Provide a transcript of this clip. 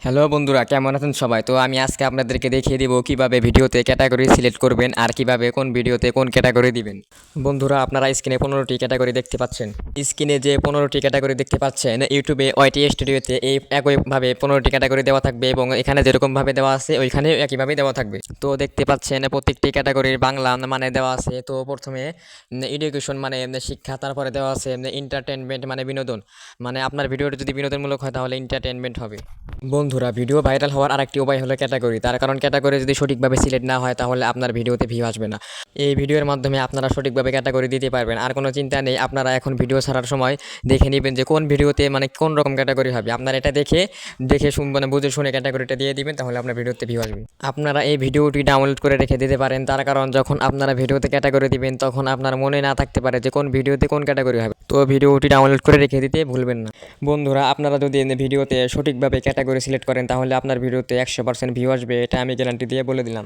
Hello বন্ধুরা, কেমন আছেন সবাই? তো আমি আজকে আপনাদেরকে দেখিয়ে দিব কিভাবে ভিডিওতে ক্যাটাগরি সিলেক্ট করবেন আর কিভাবে কোন ভিডিওতে কোন ক্যাটাগরি দিবেন। বন্ধুরা, আপনারা স্ক্রিনে 15টি ক্যাটাগরি দেখতে পাচ্ছেন। স্ক্রিনে যে 15টি ক্যাটাগরি দেখতে পাচ্ছেন, ইউটিউবে ওয়াইটি স্টুডিওতে এই একইভাবে 15টি ক্যাটাগরি দেওয়া থাকবে এবং এখানে যেরকমভাবে দেওয়া আছে ওইখানেও একইভাবে দেওয়া থাকবে। তো দেখতে পাচ্ছেন প্রত্যেকটি ক্যাটাগরির বাংলা মানে দেওয়া আছে। তো প্রথমে এডুকেশন মানে শিক্ষা, তারপরে দেওয়া আছে এন্টারটেনমেন্ট মানে বিনোদন, মানে আপনার ভিডিওটি যদি বিনোদনমূলক হয় তাহলে এন্টারটেনমেন্ট হবে। বন্ধুরা, ভিডিও ভাইরাল হওয়ার আরেকটি উপায় হলো ক্যাটাগরি। তার কারণ ক্যাটাগরি যদি সঠিকভাবে সিলেক্ট না হয় তাহলে আপনার ভিডিওতে ভিউ আসবে না। এই ভিডিওর মাধ্যমে আপনারা সঠিকভাবে ক্যাটাগরি দিতে পারবেন। আর কোনো চিন্তা নেই, আপনারা এখন ভিডিও ছাড়ার সময় দেখে নেবেন যে কোন ভিডিওতে মানে কোন রকম ক্যাটাগরি হবে। আপনারা এটা দেখে মানে বুঝে শুনে ক্যাটাগরিটা দিয়ে দিবেন, তাহলে আপনার ভিডিওতে ভিউ আসবে। আপনারা এই ভিডিওটি ডাউনলোড করে রেখে দিতে পারেন, তার কারণ যখন আপনারা ভিডিওতে ক্যাটাগরি দিবেন তখন আপনার মনে না থাকতে পারে যে কোন ভিডিওতে কোন ক্যাটাগরি হবে। তো ভিডিওটি ডাউনলোড করে রেখে দিতে ভুলবেন না। বন্ধুরা, আপনারা যদি ভিডিওতে সঠিকভাবে ক্যাটাগরি সিলেক্ট করেন তাহলে আপনার ভিডিওতে 100% ভিউ আসবে, এটা আমি গ্যারান্টি দিয়ে বলে দিলাম।